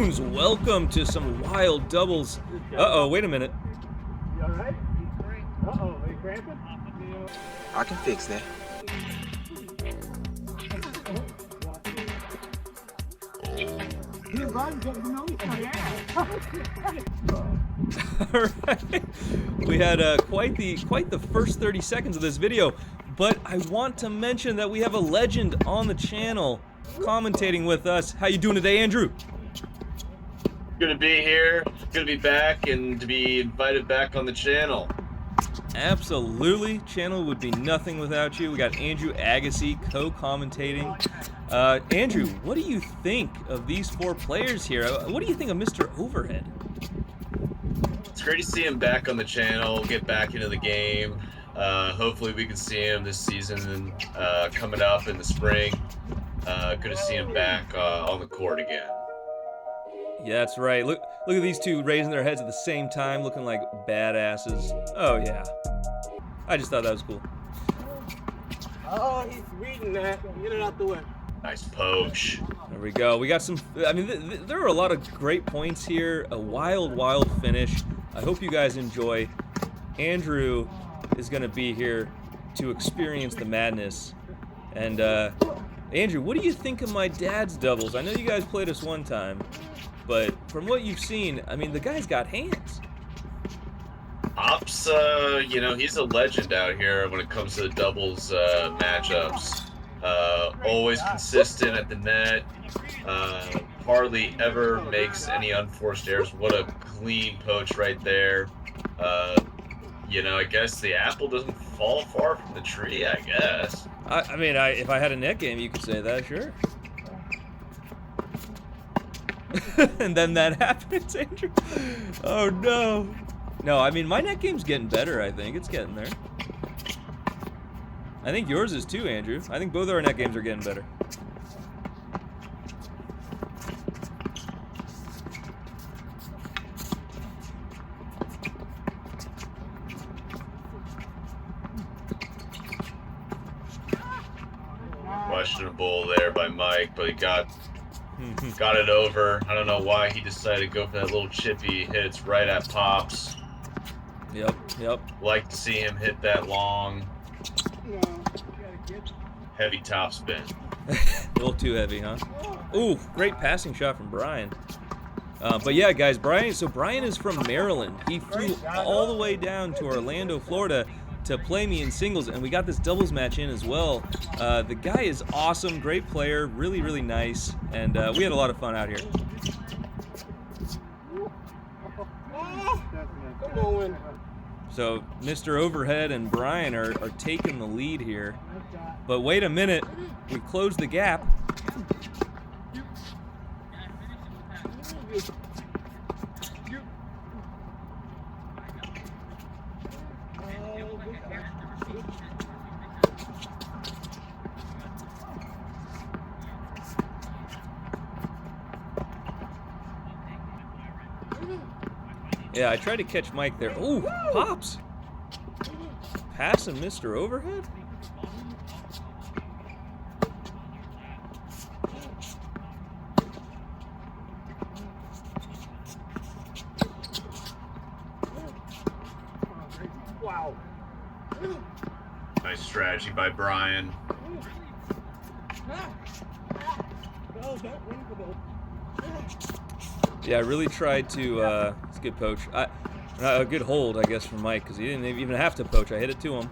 Goons, welcome to some wild doubles. Uh-oh, wait a minute. You alright? Uh-oh, are you cramping? I can fix that. Alright. We had quite the first 30 seconds of this video, but I want to mention that we have a legend on the channel commentating with us. How you doing today, Andrew? Good to be here, good to be back, and to be invited back on the channel. Absolutely. Channel would be nothing without you. We got Andrew Agassi co-commentating. Andrew, what do you think of these four players here? What do you think of Mr. Overhead? It's great to see him back on the channel, get back into the game. Hopefully we can see him this season coming up in the spring. Good to see him back on the court again. Yeah, that's right. Look at these two raising their heads at the same time, looking like badasses. Oh yeah. I just thought that was cool. Oh, he's reading that. Get it out the way. Nice poach. There we go. We got some. I mean, there are a lot of great points here. A wild finish. I hope you guys enjoy. Andrew is going to be here to experience the madness. And Andrew, what do you think of my dad's doubles? I know you guys played us one time, but from what you've seen, I mean, the guy's got hands. Ops, you know, he's a legend out here when it comes to the doubles matchups. Always consistent at the net. Hardly ever makes any unforced errors. What a clean poach right there. You know, I guess the apple doesn't fall far from the tree, I guess. I mean, if I had a net game, you could say that, sure. And then that happens, Andrew. Oh no. No, I mean, my net game's getting better, I think. It's getting there. I think yours is too, Andrew. I think both our net games are getting better. Questionable there by Mike, but he got it over. I don't know why he decided to go for that little chippy. Hits right at Pops. Yep. Like to see him hit that long, heavy topspin. A little too heavy, huh? Ooh, great passing shot from Brian. But yeah, guys, Brian is from Maryland. He flew all the way down to Orlando, Florida to play me in singles, and we got this doubles match in as well. The guy is awesome, great player, really nice, and we had a lot of fun out here. Come on. So Mr. Overhead and Brian are taking the lead here. But wait a minute, we closed the gap. Yeah, I tried to catch Mike there. Ooh, Pops! Passing Mr. Overhead? Wow. Nice strategy by Brian. Yeah, I really tried to, it's a good poach. A good hold, I guess, from Mike, because he didn't even have to poach. I hit it to him.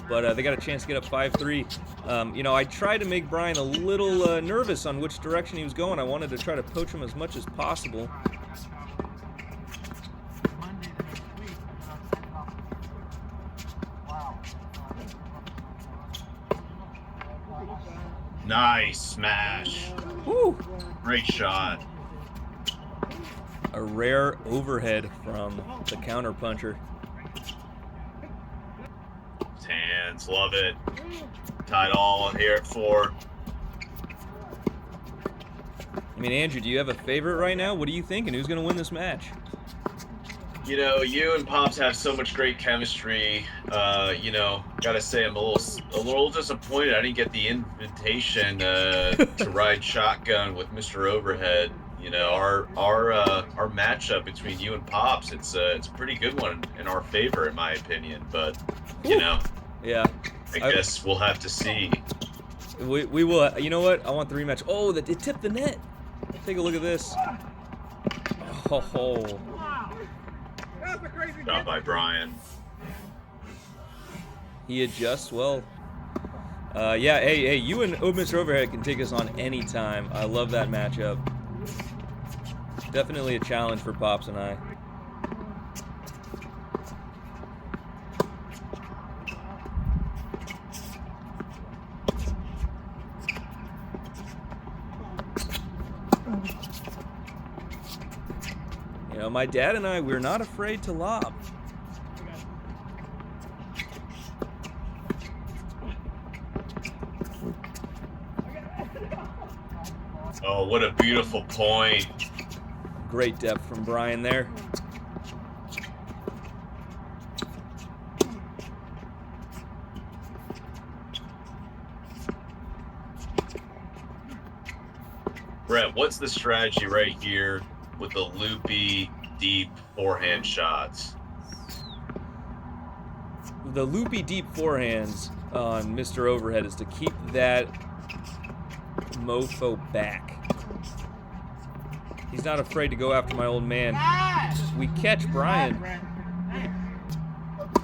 But they got a chance to get up 5-3. You know, I tried to make Brian a little nervous on which direction he was going. I wanted to try to poach him as much as possible. Nice smash. Woo! Great shot. A rare overhead from the counterpuncher. His hands, love it. Tied all here at 4. I mean, Andrew, do you have a favorite right now? What are you thinking? Who's going to win this match? You know, you and Pops have so much great chemistry. You know, gotta say I'm a little disappointed I didn't get the invitation to ride shotgun with Mr. Overhead. You know, our matchup between you and Pops, it's a pretty good one in our favor, in my opinion. But you know, Yeah. I guess we'll have to see. We will. You know what? I want the rematch. Oh, it tipped the net. Take a look at this. Oh. Shot by Brian. He adjusts well. Yeah, hey, you and Mr. Overhead can take us on any time. I love that matchup. Definitely a challenge for Pops and I. You know, my dad and I, we're not afraid to lob. Oh, what a beautiful point. Great depth from Brian there. Brett, what's the strategy right here with the loopy, deep forehand shots? The loopy deep forehands on Mr. Overhead is to keep that mofo back. He's not afraid to go after my old man. We catch Brian.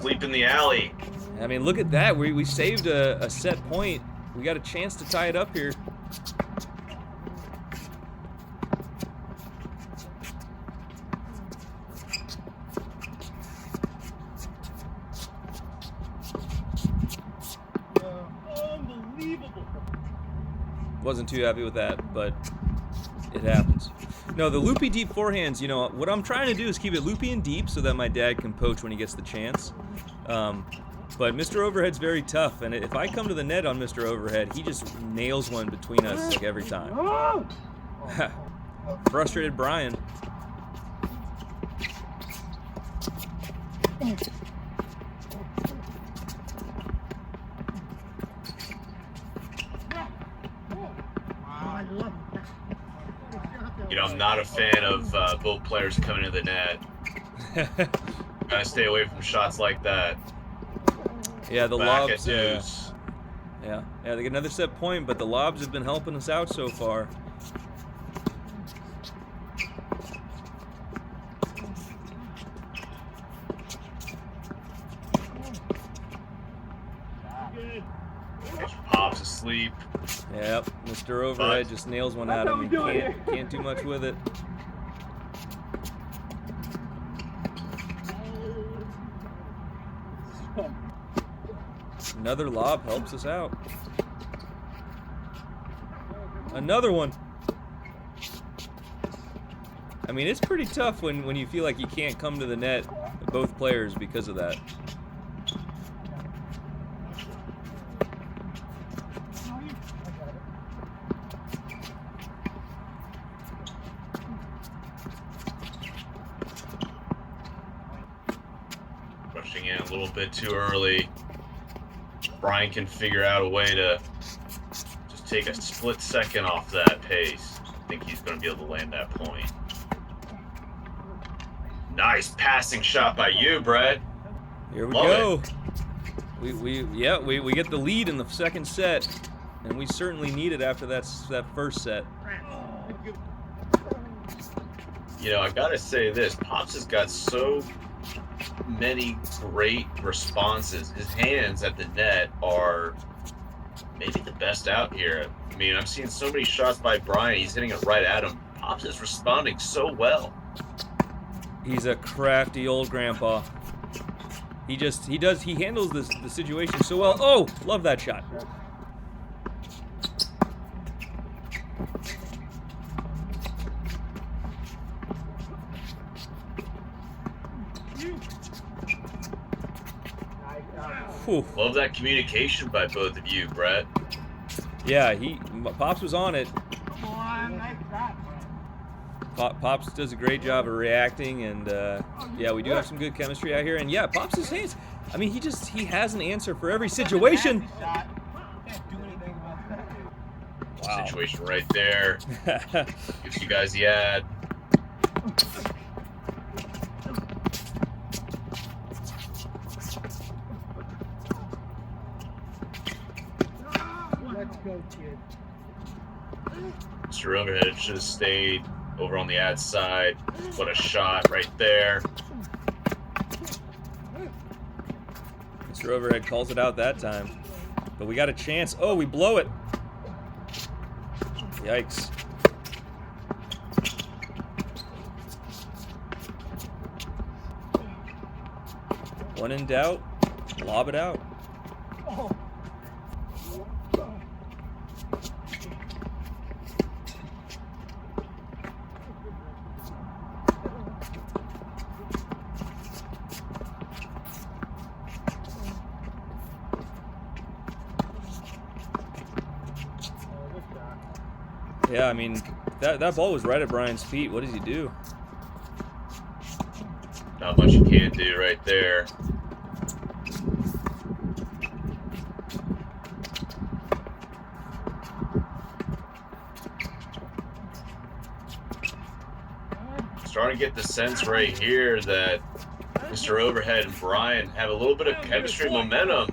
Sleep in the alley. I mean, look at that. We saved a set point. We got a chance to tie it up here. Unbelievable. Wasn't too happy with that, but it happens. No, the loopy deep forehands, you know, what I'm trying to do is keep it loopy and deep so that my dad can poach when he gets the chance. But Mr. Overhead's very tough, and if I come to the net on Mr. Overhead, he just nails one between us like every time. Frustrated Brian. You know, I'm not a fan of both players coming to the net. Gotta stay away from shots like that. Yeah, the Back lobs. at deuce. Yeah, they get another set point, but the lobs have been helping us out so far. Pops asleep. Yep, Mr. Overhead just nails one at him. Can't do much with it. Another lob helps us out. Another one. I mean, it's pretty tough when you feel like you can't come to the net, both players, because of that. Rushing in a little bit too early. Brian can figure out a way to just take a split second off that pace. I think he's going to be able to land that point. Nice passing shot by you, Brett. Here we Love go. We get the lead in the second set, and we certainly need it after that first set. You know, I gotta say this. Pops has got so many great responses. His hands at the net are maybe the best out here. I mean, I'm seeing so many shots by Brian. He's hitting it right at him. Pops is responding so well. He's a crafty old grandpa. He handles the situation so well. Oh, love that shot. Whew. Love that communication by both of you, Brett. Yeah, Pops was on it. Pops does a great job of reacting, and yeah, we do have some good chemistry out here. And yeah, Pops' hands, I mean, he has an answer for every situation. Wow. situation right there. Gives you guys the ad. Let's go, kid. Mr. Overhead should have stayed over on the ad side. What a shot right there. Mr. Overhead calls it out that time. But we got a chance. Oh, we blow it. Yikes. When in doubt, lob it out. Yeah, I mean, that ball was right at Brian's feet. What does he do? Not much you can do right there. Starting to get the sense right here that Mr. Overhead and Brian have a little bit of chemistry momentum.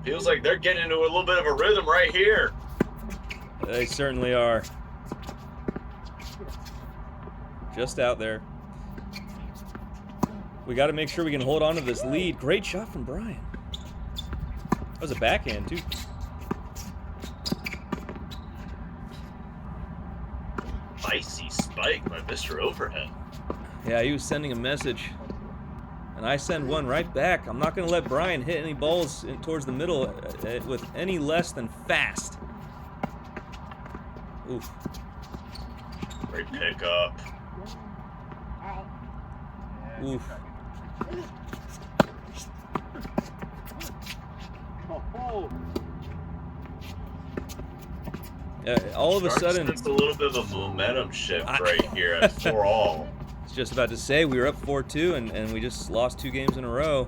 Feels like they're getting into a little bit of a rhythm right here. They certainly are. Just out there. We got to make sure we can hold on to this lead. Great shot from Brian. That was a backhand, too. Icy spike by Mr. Overhead. Yeah, he was sending a message. And I send one right back. I'm not going to let Brian hit any balls towards the middle with any less than fast. Oof. Great pickup. Oof. All of a sudden, it's a little bit of a momentum shift right here at 4-all. I was just about to say we were up 4-2 and we just lost 2 games in a row.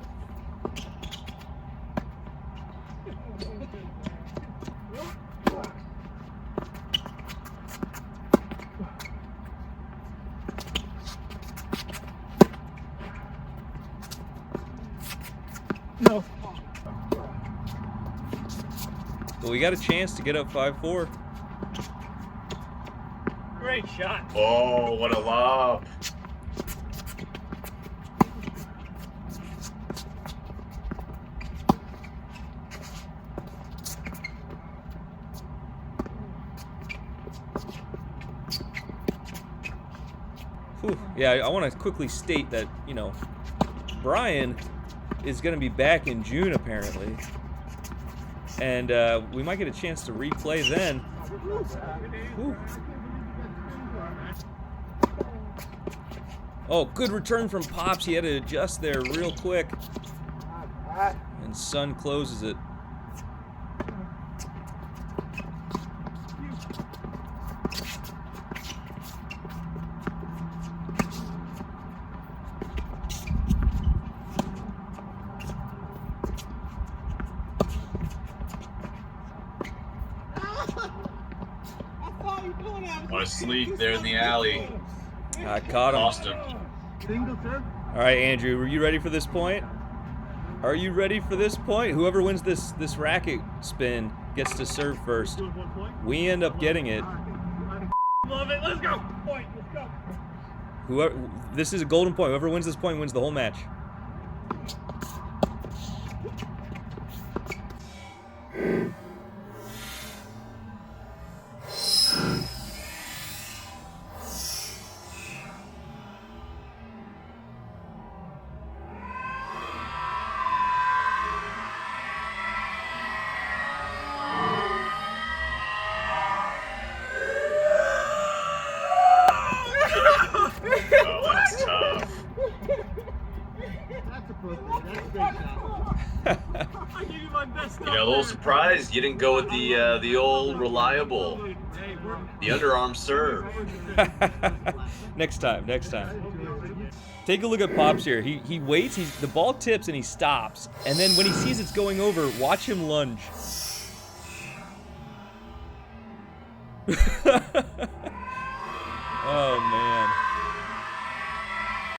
No. But we got a chance to get up 5-4. Great shot. Oh, what a lob. Whew. Yeah, I want to quickly state that, you know, Brian is going to be back in June, apparently. And we might get a chance to replay then. Whew. Oh, good return from Pops. He had to adjust there real quick. And Sun closes it. Want to sleep there in the alley. I caught him. Lost him. All right, Andrew, are you ready for this point? Are you ready for this point? Whoever wins this racket spin gets to serve first. We end up getting it. Love it. Let's go. Point. Let's go. Whoever, this is a golden point. Whoever wins this point wins the whole match. Oh, that's tough. That's a birthday. That's a great shot. I gave you my best You know, a little surprised you didn't go with the old reliable, the underarm serve. Next time. Take a look at Pops here. He waits, the ball tips and he stops. And then when he sees it's going over, watch him lunge. Bye.